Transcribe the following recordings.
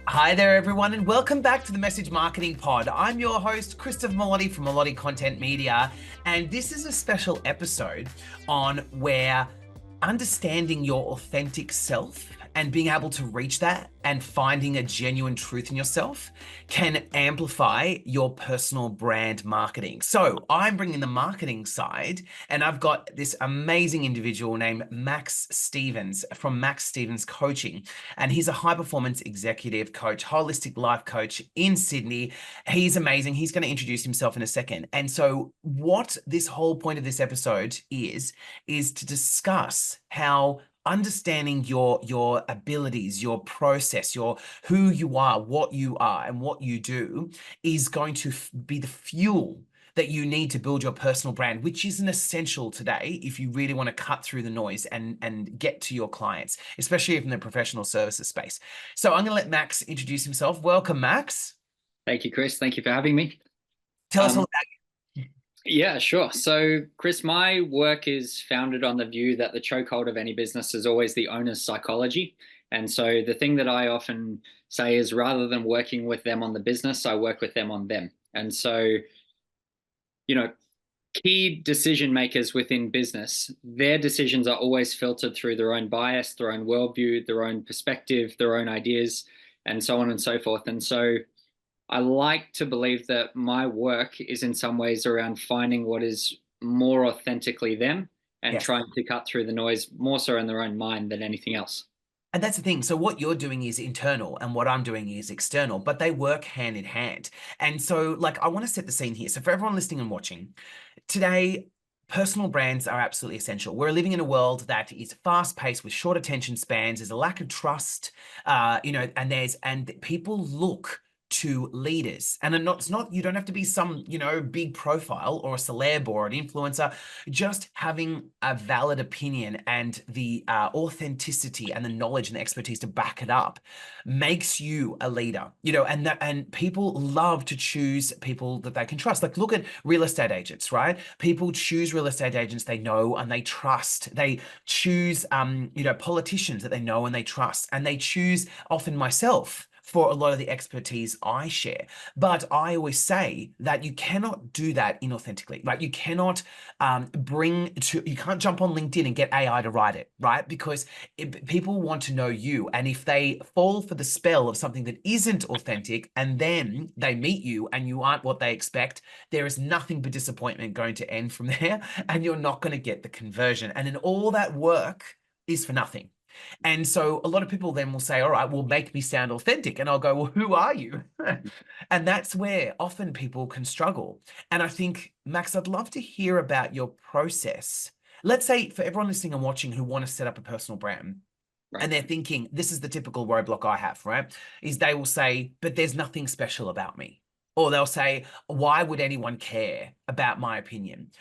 Hi there, everyone, and welcome back to the Message Marketing Pod. I'm your host, Christopher Melotti from Melotti Content Media, and this is a special episode on where understanding your authentic self and being able to reach that and finding a genuine truth in yourself can amplify your personal brand marketing. So I'm bringing the marketing side, and I've got this amazing individual named Max Stevens from Max Stevens Coaching. And he's a high performance executive coach, holistic life coach in Sydney. He's amazing. He's going to introduce himself in a second. And so what this whole point of this episode is to discuss how understanding your abilities, your process, your who you are, what you are, and what you do is going to be the fuel that you need to build your personal brand, which is an essential today if you really want to cut through the noise and get to your clients, especially in the professional services space. So I'm going to let Max introduce himself. Welcome, Max. Thank you, Chris. Thank you for having me. Tell us all Um, about yeah, sure. So, Chris, my work is founded on the view that the chokehold of any business is always the owner's psychology. And so, the thing that I often say is rather than working with them on the business, I work with them on them. And so, you know, key decision makers within business, their decisions are always filtered through their own bias, their own worldview, their own perspective, their own ideas, and so on and so forth. And so, I like to believe that my work is in some ways around finding what is more authentically them and Yes. trying to cut through the noise more so in their own mind than anything else. And that's the thing. So what you're doing is internal and what I'm doing is external, but they work hand in hand. And so like I want to set the scene here. So for everyone listening and watching, today personal brands are absolutely essential. We're living in a world that is fast paced with short attention spans. There's a lack of trust, and people look to leaders. And it's not, you don't have to be some, big profile or a celeb or an influencer. Just having a valid opinion and the authenticity and the knowledge and the expertise to back it up makes you a leader, and people love to choose people that they can trust. Like look at real estate agents, right? People choose real estate agents they know and they trust. They choose, politicians that they know and they trust, and they choose often myself for a lot of the expertise I share. But I always say that you cannot do that inauthentically. Like you cannot you can't jump on LinkedIn and get AI to write it, right? Because people want to know you. And if they fall for the spell of something that isn't authentic and then they meet you and you aren't what they expect, there is nothing but disappointment going to end from there. And you're not going to get the conversion. And then all that work is for nothing. And so a lot of people then will say, all right, well, make me sound authentic. And I'll go, well, who are you? And that's where often people can struggle. And I think, Max, I'd love to hear about your process. Let's say for everyone listening and watching who want to set up a personal brand, Right. and they're thinking, this is the typical roadblock I have, right? Is they will say, but there's nothing special about me. Or they'll say, why would anyone care about my opinion?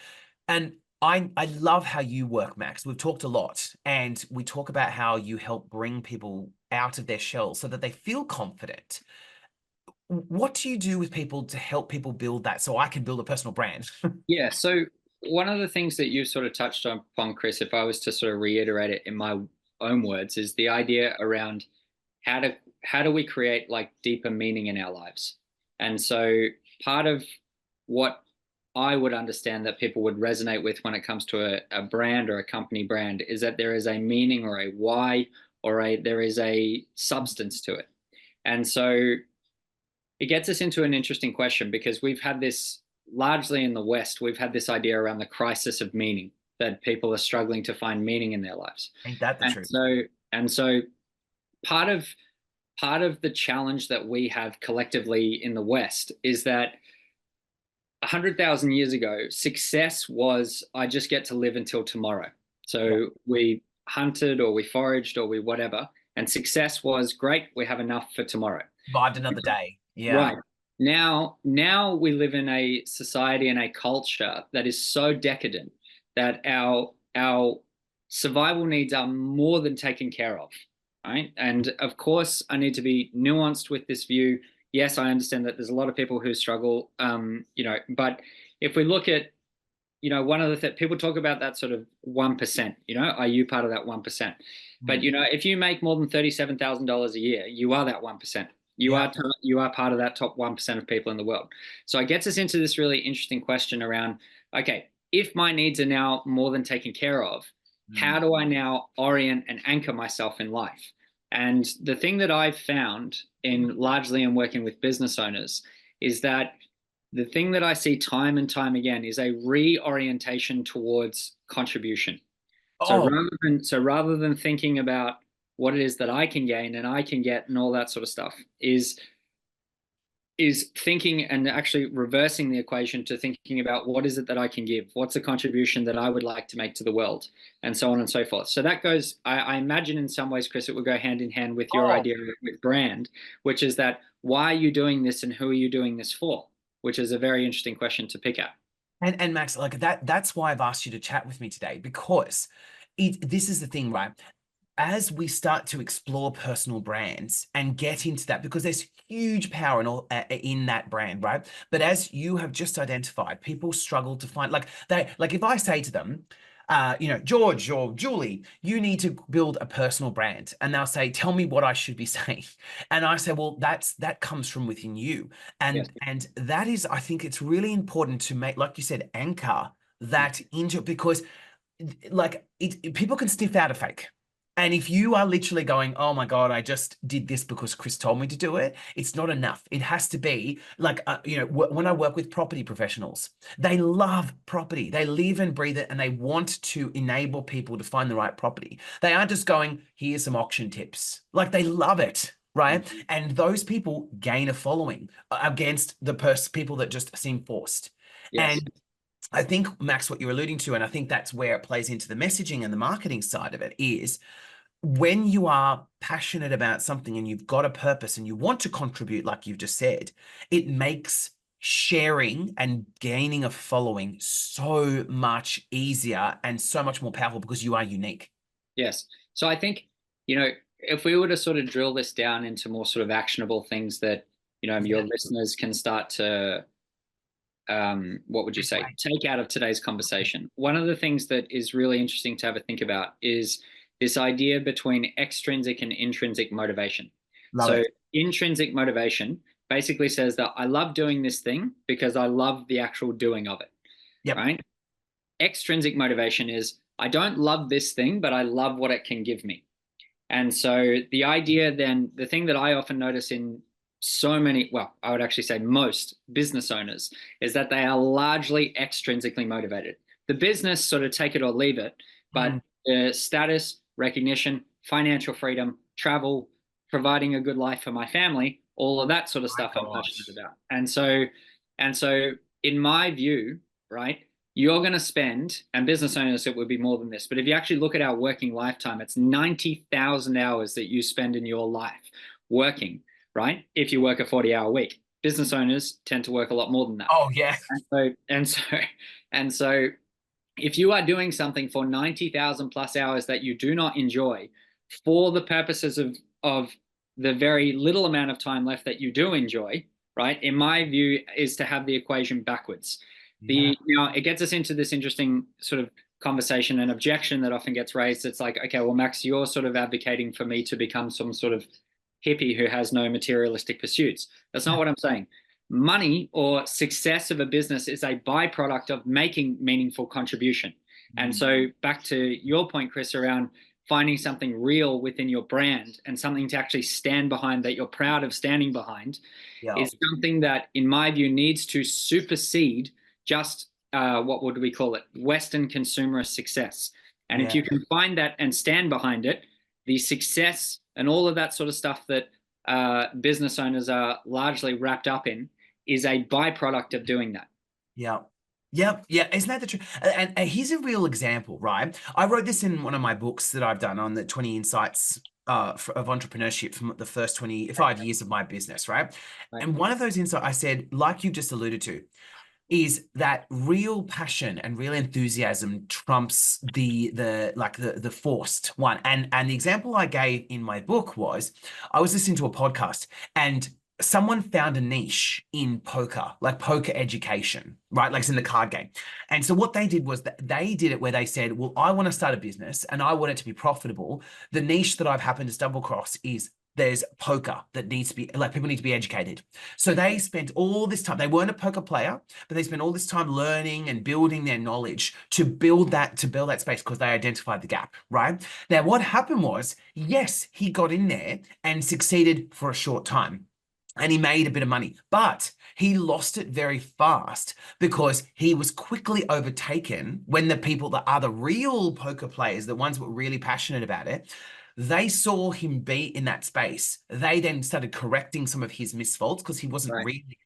And I love how you work, Max. We've talked a lot, and we talk about how you help bring people out of their shells so that they feel confident. What do you do with people to help people build that so I can build a personal brand? Yeah. So, one of the things that you sort of touched upon, Chris, if I was to sort of reiterate it in my own words, is the idea around how do we create like deeper meaning in our lives? And so, part of what I would understand that people would resonate with when it comes to a brand or a company brand is that there is a meaning or a why or there is a substance to it. And so it gets us into an interesting question because we've had this largely in the West, we've had this idea around the crisis of meaning that people are struggling to find meaning in their lives. Ain't that the And truth? so part of part of the challenge that we have collectively in the West is that 100,000 years ago, success was I just get to live until tomorrow. Yeah. So we hunted or we foraged or we whatever, and success was great. We have enough for tomorrow. Survived another day. Yeah. Right. Now we live in a society and a culture that is so decadent that our survival needs are more than taken care of. Right. And of course, I need to be nuanced with this view. Yes, I understand that there's a lot of people who struggle, but if we look at, one of the people talk about that sort of 1%, are you part of that 1%? But, Mm. if you make more than $37,000 a year, you are that 1%. You are you are part of that top 1% of people in the world. So it gets us into this really interesting question around, okay, if my needs are now more than taken care of, how Mm. do I now orient and anchor myself in life? And the thing that I've found in largely in working with business owners is that the thing that I see time and time again is a reorientation towards contribution. Oh, So rather than thinking about what it is that I can gain and I can get and all that sort of stuff is thinking and actually reversing the equation to thinking about what is it that I can give? What's the contribution that I would like to make to the world? And so on and so forth. So that goes, I imagine in some ways, Chris, it would go hand in hand with your oh. idea with brand, which is that why are you doing this and who are you doing this for? Which is a very interesting question to pick at. And Max, like that's why I've asked you to chat with me today, because this is the thing, right? As we start to explore personal brands and get into that, because there's huge power in that brand, right? But as you have just identified, people struggle to find, like if I say to them, George or Julie, you need to build a personal brand, and they'll say, tell me what I should be saying, and I say, well, that comes from within you, Yes. and that is, I think it's really important to make, like you said, anchor that Mm. into, because people can sniff out a fake. And if you are literally going, oh my God, I just did this because Chris told me to do it, it's not enough. It has to be like, when I work with property professionals, they love property. They live and breathe it, and they want to enable people to find the right property. They aren't just going, here's some auction tips. Like, they love it. Right. Mm. And those people gain a following against the people that just seem forced. Yes. And I think, Max, what you're alluding to, and I think that's where it plays into the messaging and the marketing side of it, is when you are passionate about something and you've got a purpose and you want to contribute, like you've just said, it makes sharing and gaining a following so much easier and so much more powerful because you are unique. Yes. So I think, you know, if we were to sort of drill this down into more sort of actionable things that, your Yeah. listeners can start to, what would you Best say, way. take out of today's conversation. One of the things that is really interesting to have a think about is this idea between extrinsic and intrinsic motivation. Love So it. intrinsic motivation basically says that I love doing this thing because I love the actual doing of it, Yep. right? Extrinsic motivation is I don't love this thing, but I love what it can give me. And so the idea then, the thing that I often notice in so many, well, I would actually say most business owners, is that they are largely extrinsically motivated. The business sort of take it or leave it, but Mm, status, recognition, financial freedom, travel, providing a good life for my family, all of that sort of my stuff I'm passionate gosh. about. And so in my view, right, you're going to spend, and business owners, it would be more than this, but if you actually look at our working lifetime, it's 90,000 hours that you spend in your life working, right? If you work a 40-hour week. Business owners tend to work a lot more than that. Oh, yeah. And so, and so, and so if you are doing something for 90,000 plus hours that you do not enjoy for the purposes of the very little amount of time left that you do enjoy, right? In my view, is to have the equation backwards. Yeah. It gets us into this interesting sort of conversation and objection that often gets raised. It's like, okay, well, Max, you're sort of advocating for me to become some sort of hippie who has no materialistic pursuits. That's not what I'm saying. Money or success of a business is a byproduct of making meaningful contribution. And Mm, so back to your point, Chris, around finding something real within your brand and something to actually stand behind that you're proud of standing behind yeah. is something that, in my view, needs to supersede just what would we call it? Western consumerist success. And if Yeah. you can find that and stand behind it, the success and all of that sort of stuff that business owners are largely wrapped up in is a byproduct of doing that. Yeah. Yep. Yeah. Isn't that the truth? And here's a real example, right? I wrote this in one of my books that I've done on the 20 insights of entrepreneurship from the first 25 years of my business, right? Right. And one of those insights I said, like you've just alluded to, is that real passion and real enthusiasm trumps the forced one. And the example I gave in my book was I was listening to a podcast, and someone found a niche in poker, like poker education, right? Like it's in the card game. And so what they did was that they did it where they said, well, I want to start a business and I want it to be profitable. The niche that I've happened to stumble across is there's poker that needs to be like people need to be educated. So Okay. they spent all this time, they weren't a poker player, but they spent all this time learning and building their knowledge to build that space because they identified the gap, right? Now, what happened was, yes, he got in there and succeeded for a short time. And he made a bit of money, but he lost it very fast because he was quickly overtaken when the people that are the real poker players, the ones that were really passionate about it, they saw him be in that space. They then started correcting some of his misfaults because he wasn't Right. really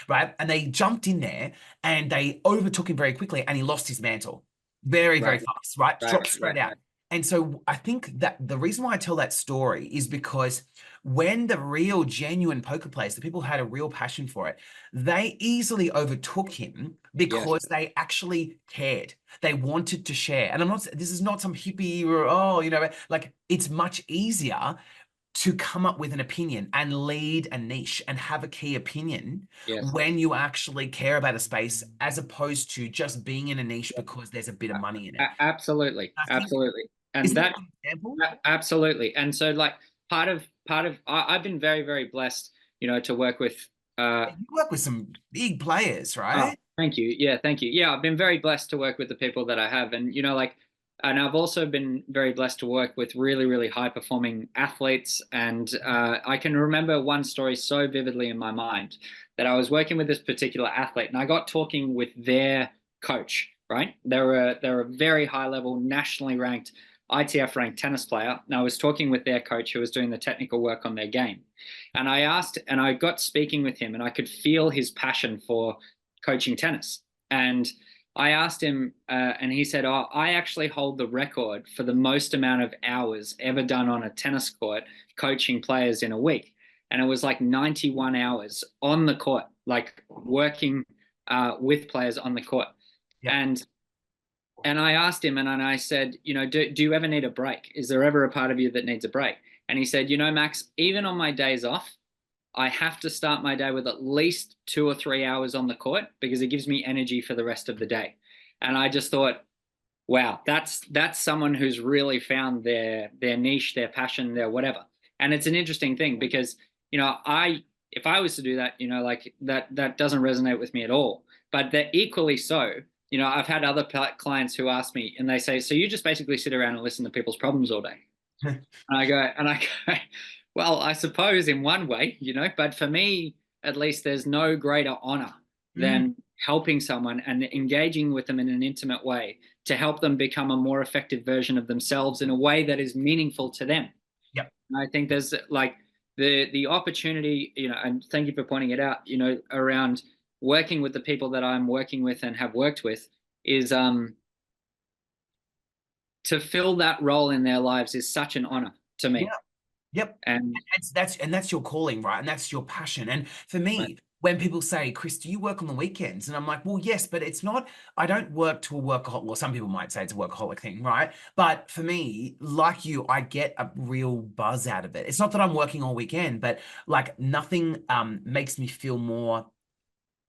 right. And they jumped in there and they overtook him very quickly and he lost his mantle very, very Right. fast, right? Right. Dropped straight Right. out. Right. And so I think that the reason why I tell that story is because when the real genuine poker players, the people who had a real passion for it, they easily overtook him Yes. because they actually cared. They wanted to share. And I'm not, this is not some hippie or, oh, like it's much easier to come up with an opinion and lead a niche and have a key opinion Yes. when you actually care about a space as opposed to just being in a niche Yes. because there's a bit of money in it. Absolutely. I think, Absolutely. And isn't that that an example? absolutely. And so like I've been very, very blessed, to work with You work with some big players, oh, right? thank you. Yeah, thank you. Yeah, I've been very blessed to work with the people that I have. And, and I've also been very blessed to work with really, really high performing athletes. And I can remember one story so vividly in my mind that I was working with this particular athlete and I got talking with their coach, right? They're a very high level, nationally ranked, ITF ranked tennis player. And I was talking with their coach who was doing the technical work on their game. And I got speaking with him and I could feel his passion for coaching tennis. And I asked him, and he said, "Oh, I actually hold the record for the most amount of hours ever done on a tennis court coaching players in a week." And it was like 91 hours on the court, like working with players on the court. Yep. And I asked him, and I said, do you ever need a break? Is there ever a part of you that needs a break? And he said, Max, even on my days off, I have to start my day with at least 2 or 3 hours on the court because it gives me energy for the rest of the day. And I just thought, wow, that's someone who's really found their niche, their passion, their whatever. And it's an interesting thing because, I if I was to do that, like that doesn't resonate with me at all. But they're equally so. I've had other clients who ask me and they say, so you just basically sit around and listen to people's problems all day. And I go, well, I suppose in one way, but for me, at least, there's no greater honor Mm, than helping someone and engaging with them in an intimate way to help them become a more effective version of themselves in a way that is meaningful to them. yep. And I think there's like the opportunity, and thank you for pointing it out, around working with the people that I'm working with and have worked with is to fill that role in their lives is such an honor to Yeah. me. Yep. And That's your calling, right? And that's your passion. And for right, me, when people say, Chris, do you work on the weekends? And I'm like, well, yes, but it's not, I don't work to a workaholic. Well, some people might say it's a workaholic thing, right? But for me, like you, I get a real buzz out of it. It's not that I'm working all weekend, but like nothing makes me feel more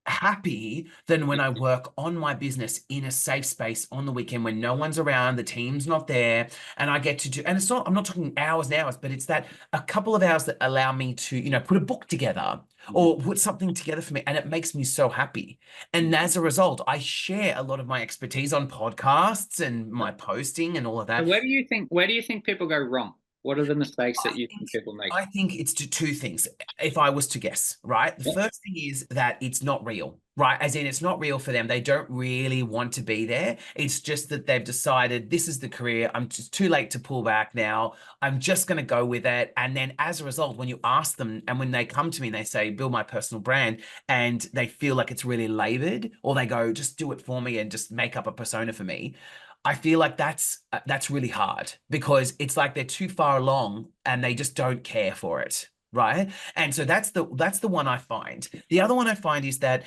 happy than when I work on my business in a safe space on the weekend when no one's around, the team's not there, and I get to do, and it's not, I'm not talking hours and hours, but it's that a couple of hours that allow me to, put a book together or put something together for me, and it makes me so happy. And as a result, I share a lot of my expertise on podcasts and my posting and all of so that. where do you think people go wrong? What are the mistakes I that you think think people make? I think it's two things. If I was to guess, right? The Yeah. first thing is that it's not real, right? As in, it's not real for them. They don't really want to be there. It's just that they've decided this is the career. I'm just too late to pull back now. I'm just going to go with it. And then as a result, when you ask them and when they come to me and they say, build my personal brand, and they feel like it's really labored, or they go, just do it for me and just make up a persona for me. I feel like that's really hard because it's like they're too far along and they just don't care for it, right? And so that's the one I find. The other one I find is that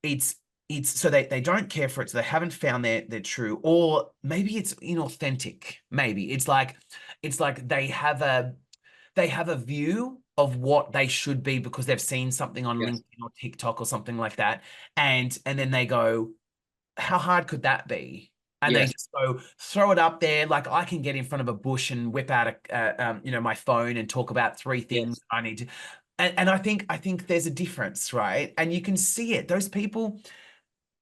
it's so they don't care for it, so they haven't found their true, or maybe it's inauthentic. Maybe it's like they have a view of what they should be because they've seen something on Yes. LinkedIn or TikTok or something like that, and then they go, how hard could that be? and they Yes. just go throw it up there. Like I can get in front of a bush and whip out my phone and talk about three things Yes. I need to. And I think there's a difference, right? And you can see it. Those people,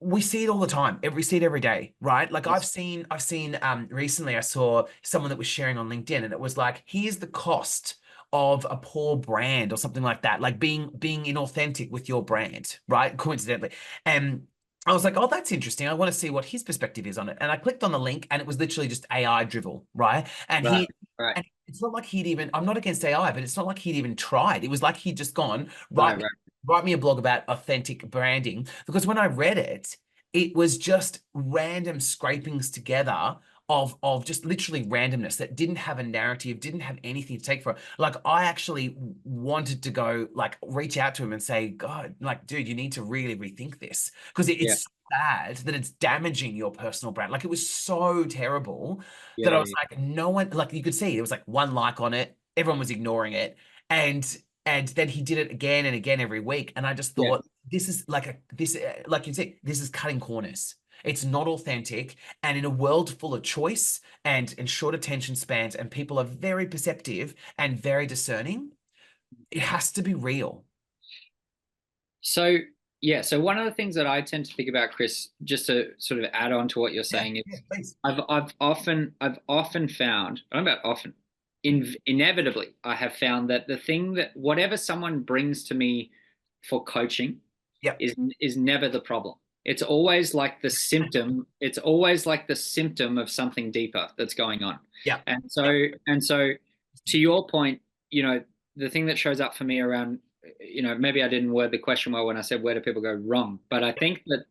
we see it all the time. We see it every day, right? Like Yes. I've seen recently I saw someone that was sharing on LinkedIn and it was like, here's the cost of a poor brand or something like that, like being inauthentic with your brand, right? Coincidentally. And I was like, oh, that's interesting. I want to see what his perspective is on it. And I clicked on the link and it was literally just AI drivel, right? And Right. he Right. and it's not like he'd even, I'm not against AI, but it's not like he'd even tried. It was like he'd just gone, Right. Right. write me a blog about authentic branding. Because when I read it, it was just random scrapings together of just literally randomness that didn't have a narrative, didn't have anything to take for it. Like I actually wanted to go like reach out to him and say, God, like, dude, you need to really rethink this because Yeah. it's so bad that it's damaging your personal brand. Like it was so terrible that Yeah. I was Yeah. like, no one, like you could see there was like one like on it, everyone was ignoring it. And then he did it again and again every week. And I just Yeah. thought, this is like like you said, this is cutting corners. It's not authentic. And in a world full of choice and short attention spans, and people are very perceptive and very discerning, it has to be real. So yeah, so one of the things that I tend to think about, Chris, just to sort of add on to what you're Yeah, saying, yeah, is please. I've often found, I don't know about often, inevitably I have found that the thing that whatever someone brings to me for coaching Yep. is never the problem. It's always like the symptom. It's always like the symptom of something deeper that's going on. Yep. And Yep. so and so to your point, the thing that shows up for me around, maybe I didn't word the question well when I said where do people go wrong, but I think the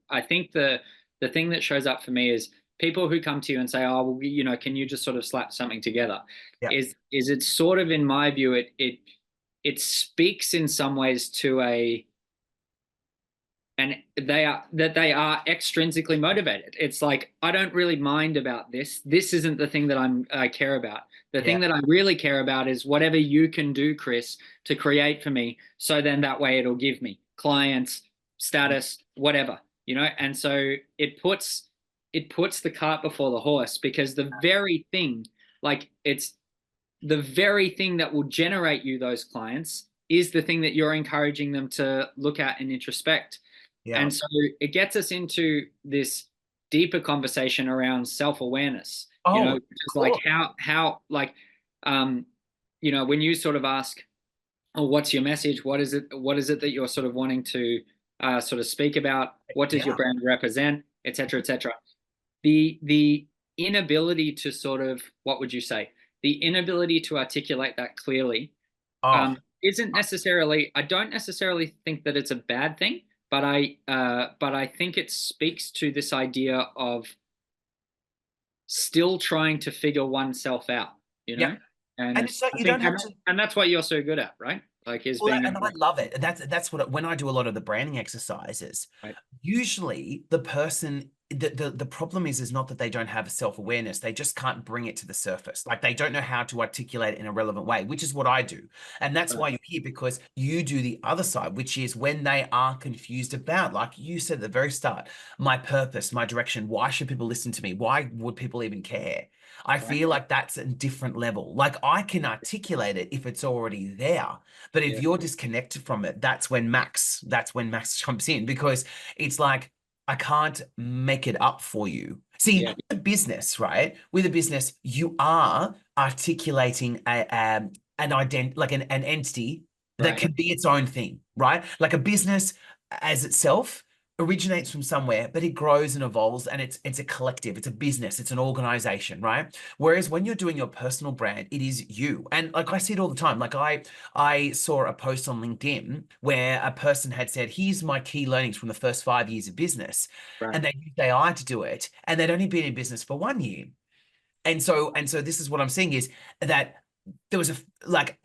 thing that shows up for me is people who come to you and say, oh, well, can you just sort of slap something together? Yep. Is it sort of, in my view, it speaks in some ways to they are extrinsically motivated. It's like, I don't really mind about this. This isn't the thing that I care about. The Yeah. thing that I really care about is whatever you can do, Chris, to create for me. So then that way it'll give me clients, status, whatever, And so it puts the cart before the horse, because it's the very thing that will generate you those clients is the thing that you're encouraging them to look at and introspect. Yeah. And so it gets us into this deeper conversation around self-awareness, Oh, which is like cool. um, when you sort of ask, oh, what's your message? What is it that you're sort of wanting to sort of speak about? What does your Yeah. brand represent, et cetera, et cetera. The inability to sort of, what would you say? The inability to articulate that clearly Oh, isn't necessarily, I don't necessarily think that it's a bad thing, but I think it speaks to this idea of still trying to figure oneself out, you yeah. know? And And it's not, I you think, don't and, have to. and that's what you're so good at, right? Like, is Well, being and I aware, love it. That's what when I do a lot of the branding exercises, right? usually the person the problem is not that they don't have self-awareness. They just can't bring it to the surface. Like they don't know how to articulate it in a relevant way, which is what I do. And that's Right. why you're here, because you do the other side, which is when they are confused about, like you said at the very start, my purpose, my direction. Why should people listen to me? Why would people even care? I Right. feel like that's a different level. Like I can articulate it if it's already there. But if Yeah. you're disconnected from it, that's when Max jumps in, because it's like I can't make it up for you. See, Yeah. with a business, right? With a business, you are articulating an like an entity that Right. can be its own thing, right? Like a business as itself originates from somewhere, but it grows and evolves, and it's a collective, it's a business, it's an organization, right? Whereas when you're doing your personal brand, it is you. And like I see it all the time. Like I saw a post on LinkedIn where a person had said, here's my key learnings from the first 5 years of business. Right. And they used AI to do it. And they'd only been in business for 1 year. And so this is what I'm seeing is that there was I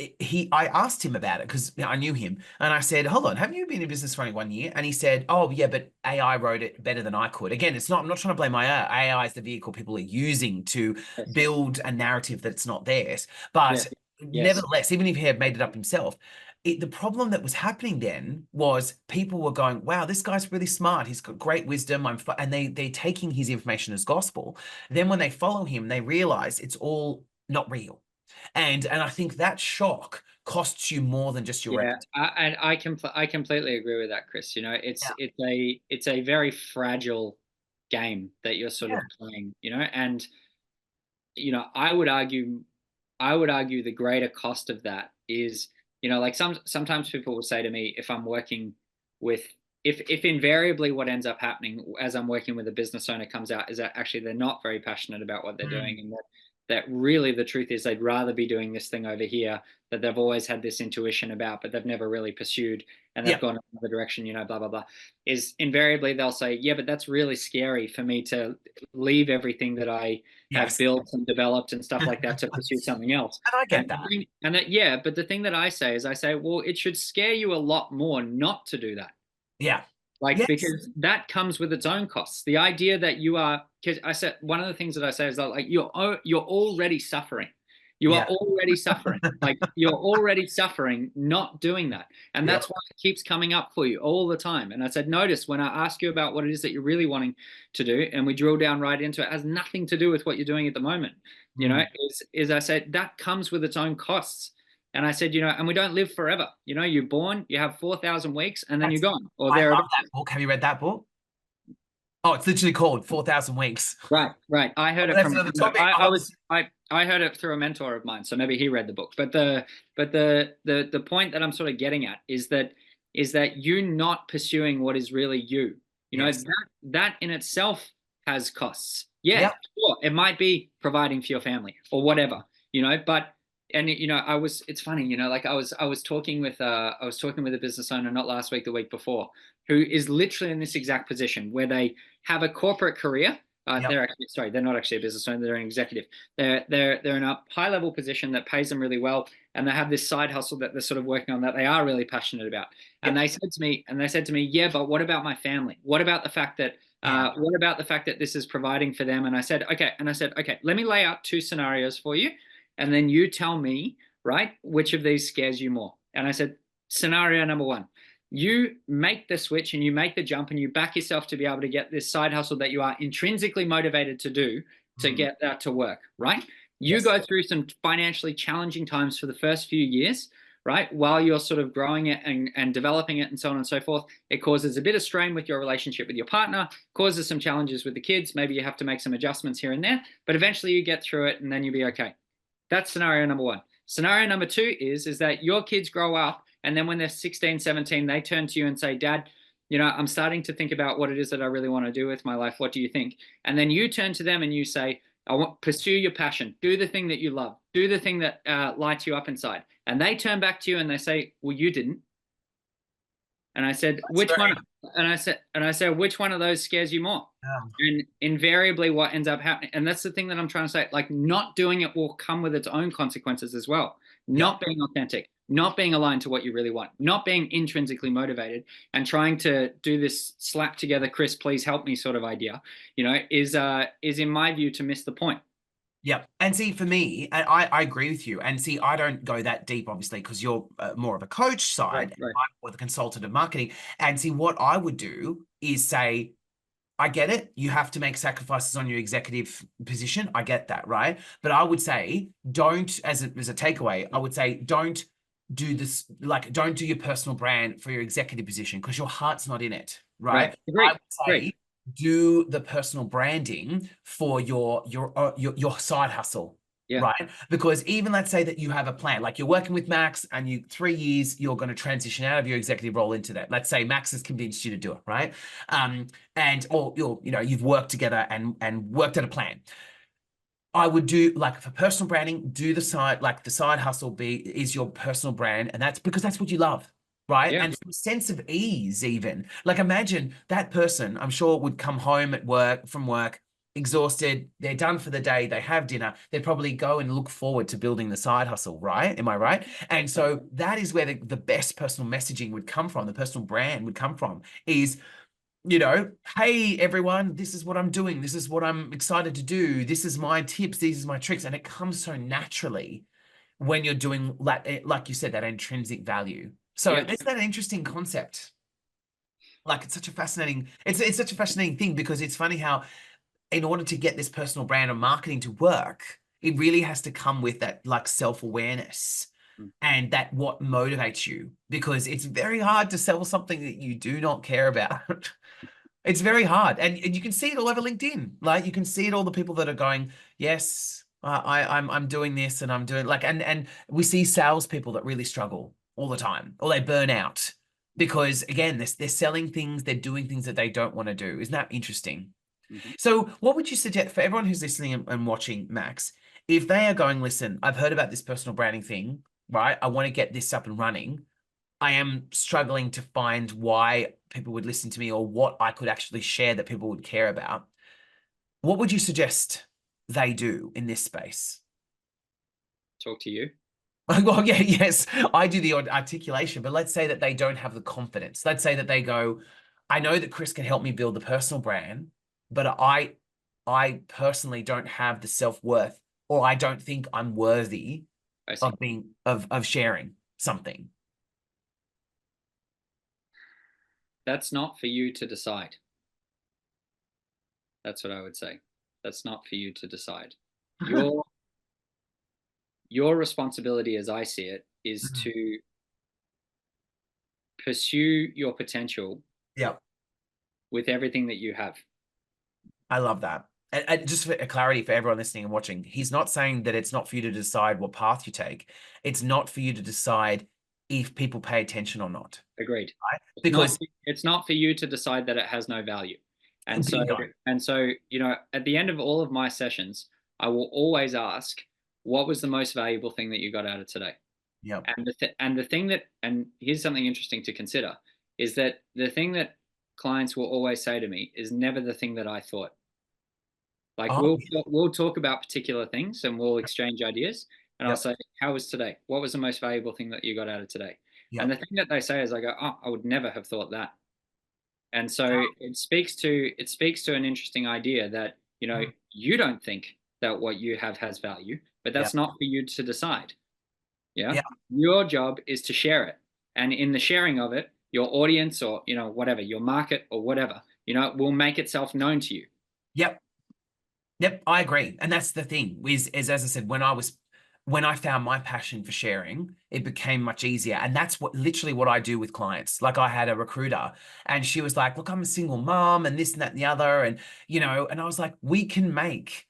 asked him about it because I knew him, and I said, hold on, haven't you been in business for only 1 year? And he said, oh yeah, but AI wrote it better than I could. Again, I'm not trying to blame AI. AI is the vehicle people are using to Yes. build a narrative that's not theirs. Yeah. But Yes. nevertheless, even if he had made it up himself, the problem that was happening then was people were going, wow, this guy's really smart. He's got great wisdom. And they're taking his information as gospel. Then when they follow him, they realize it's all not real. And I think that shock costs you more than just your Yeah, reputation. and I completely agree with that, Chris. You know, Yeah. it's a very fragile game that you're sort Yeah. of playing. You know, and you know, I would argue the greater cost of that is, you know, like sometimes people will say to me, if I'm working with, if invariably what ends up happening as I'm working with a business owner comes out is that actually they're not very passionate about what they're Mm. doing, and that really the truth is they'd rather be doing this thing over here that they've always had this intuition about, but they've never really pursued, and they've Yeah. gone another direction, you know, blah blah blah. Is invariably they'll say, yeah, but that's really scary for me to leave everything that I have Yes. built and developed and stuff like that to pursue And something else. I And get that. yeah, but the thing that I say is, I say, well, it should scare you a lot more not to do that. Yeah. Like, Yes. because that comes with its own costs. The idea that you are, because I said, one of the things that I say is that, like, you're already suffering. You are Yeah. already suffering. Like, you're already suffering not doing that. And Yep. that's why it keeps coming up for you all the time. And I said, notice when I ask you about what it is that you're really wanting to do, and we drill down right into it, it has nothing to do with what you're doing at the moment. You know, Mm. is I said, that comes with its own costs. And I said, you know, and we don't live forever. You know, you're born, you have 4,000 weeks, and then you're That's, gone, or I there. love that book. Have you read that book? Oh, it's literally called 4,000 Weeks. Right, right. I heard it That's from, another topic. I heard it through a mentor of mine, so maybe he read the book. But the point that I'm sort of getting at is that you not pursuing what is really you. You know, Yes. that in itself has costs. Yeah, Yep. sure. It might be providing for your family or whatever, you know, but and you know, it's funny, you know, like I was talking with a business owner not last week, the week before, who is literally in this exact position where they have a corporate career. Yep. They're actually, sorry, they're not actually a business owner. They're an executive. They're in a high level position that pays them really well, and they have this side hustle that they're sort of working on that they are really passionate about. And Yep. they said to me, yeah, but what about my family? What about the fact that Yeah. this is providing for them? And I said, okay, let me lay out two scenarios for you, and then you tell me, right, which of these scares you more? And I said, scenario number one, you make the switch and you make the jump and you back yourself to be able to get this side hustle that you are intrinsically motivated to do to Mm. get that to work, right? You Yes. go through some financially challenging times for the first few years, right? While you're sort of growing it and developing it and so on and so forth. It causes a bit of strain with your relationship with your partner, causes some challenges with the kids. Maybe you have to make some adjustments here and there, but eventually you get through it and then you'll be okay. That's scenario number one. Scenario number two is that your kids grow up, and then when they're 16, 17, they turn to you and say, Dad, you know, I'm starting to think about what it is that I really want to do with my life. What do you think? And then you turn to them and you say, I want pursue your passion, do the thing that you love, do the thing that lights you up inside. And they turn back to you and they say, well, you didn't. And I said, That's which one? very. And I said, which one of those scares you more? And invariably, what ends up happening, and that's the thing that I'm trying to say, like, not doing it will come with its own consequences as well. Yep. Not being authentic, not being aligned to what you really want, not being intrinsically motivated, and trying to do this slap together, Chris, please help me sort of idea, you know, is in my view to miss the point. Yep. And see, for me, and I agree with you. And see, I don't go that deep, obviously, because you're more of a coach Right, side, and right. I'm more the consultative marketing. And see, what I would do is say, I get it. You have to make sacrifices on your executive position. I get that, right? But I would say, don't, as a takeaway, I would say, don't do this, like, don't do your personal brand for your executive position because your heart's not in it, Right. right? I Agreed. would Agreed. say, do the personal branding for your side hustle, Yeah. right? Because even let's say that you have a plan, like you're working with Max and you 3 years, you're going to transition out of your executive role into that. Let's say Max has convinced you to do it, right? And or you've worked together and worked at a plan. I would do, like, for personal branding, do the side hustle is your personal brand, and that's because that's what you love, right? Yeah. And from a sense of ease, even, like, imagine that person, I'm sure, would come home from work exhausted, they're done for the day, they have dinner, they'd probably go and look forward to building the side hustle, right? Am I right? And so that is where the best personal messaging would come from, the personal brand would come from, is, hey everyone, this is what I'm doing. This is what I'm excited to do. This is my tips. These are my tricks. And it comes so naturally when you're doing like you said, that intrinsic value. So Yeah. there's that interesting concept. Like it's such a fascinating thing, because it's funny how in order to get this personal brand or marketing to work, it really has to come with that like self-awareness Mm. and that what motivates you, because it's very hard to sell something that you do not care about. It's very hard. And you can see it all over LinkedIn. Like you can see it all the people that are going, yes, I'm doing this and I'm doing like, and we see salespeople that really struggle all the time, or they burn out because again, they're selling things, they're doing things that they don't want to do. Isn't that interesting? Mhm. So what would you suggest for everyone who's listening and watching, Max, if they are going, listen, I've heard about this personal branding thing, right? I want to get this up and running. I am struggling to find why people would listen to me or what I could actually share that people would care about. What would you suggest they do in this space? Talk to you. Well, yeah, yes, I do the articulation, but let's say that they don't have the confidence. Let's say that they go, I know that Chris can help me build the personal brand, but I personally don't have the self-worth, or I don't think I'm worthy I see. of being of sharing something. That's not for you to decide. That's what I would say. That's not for you to decide. Your your responsibility, as I see it, is to pursue your potential Yeah. with everything that you have. I love that. And just for clarity for everyone listening and watching, he's not saying that it's not for you to decide what path you take. It's not for you to decide if people pay attention or not, Agreed. right? Because It's not for you to decide that it has no value. And so bingo. at the end of all of my sessions, I will always ask, what was the most valuable thing that you got out of today? Yep. And the thing that, and here's something interesting to consider, is that the thing that clients will always say to me is never the thing that I thought. Like Oh, we'll talk about particular things and we'll exchange ideas, and I'll yep. say, "How was today? What was the most valuable thing that you got out of today?" And Yep. the thing that they say is, "I go, oh, I would never have thought that." And so it speaks to an interesting idea that Mm, you don't think that what you have has value, but yeah. that's not for you to decide. Yeah, Yeah. your job is to share it, and in the sharing of it, your audience or whatever your market or whatever will make itself known to you. Yep. Yep, I agree. And that's the thing is as I said, when I found my passion for sharing, it became much easier. And that's literally what I do with clients. Like I had a recruiter and she was like, look, I'm a single mom and this and that and the other. And, and I was like, we can make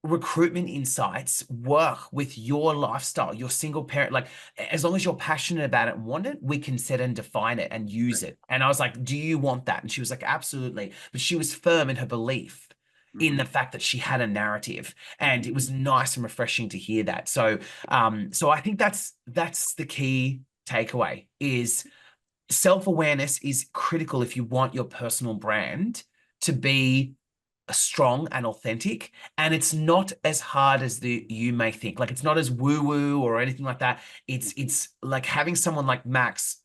recruitment insights work with your lifestyle, your single parent. Like, as long as you're passionate about it and want it, we can set and define it and use Right. it. And I was like, do you want that? And she was like, absolutely. But she was firm in her belief in Mm-hmm. the fact that she had a narrative, and it was nice and refreshing to hear that. So I think that's the key takeaway is self-awareness is critical if you want your personal brand to be strong and authentic, and it's not as hard as you may think. Like it's not as woo-woo or anything like that. It's like having someone like Max,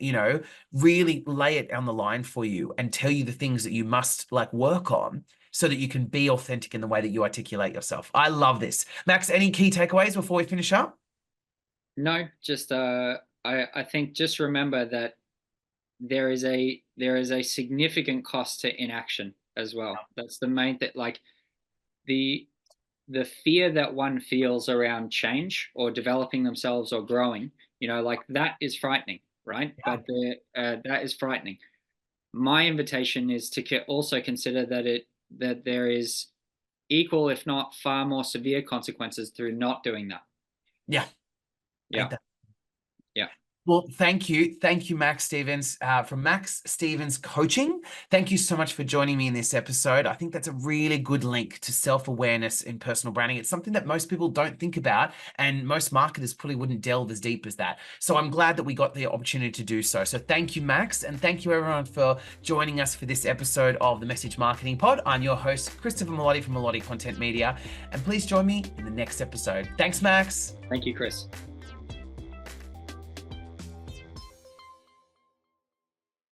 really lay it on the line for you and tell you the things that you must like work on so that you can be authentic in the way that you articulate yourself. I love this. Max, any key takeaways before we finish up? No, just I think just remember that there is a significant cost to inaction as well. That's the main thing. Like the the fear that one feels around change or developing themselves or growing, like that is frightening, right? Yeah. But that is frightening. My invitation is to also consider that there is equal, if not far more severe consequences through not doing that. Yeah. Yeah, yeah. Well, thank you. Thank you, Max Stevens, from Max Stevens Coaching. Thank you so much for joining me in this episode. I think that's a really good link to self-awareness in personal branding. It's something that most people don't think about, and most marketers probably wouldn't delve as deep as that. So I'm glad that we got the opportunity to do so. So thank you, Max, and thank you everyone for joining us for this episode of the Message Marketing Pod. I'm your host, Christopher Melotti from Melotti Content Media, and please join me in the next episode. Thanks, Max. Thank you, Chris.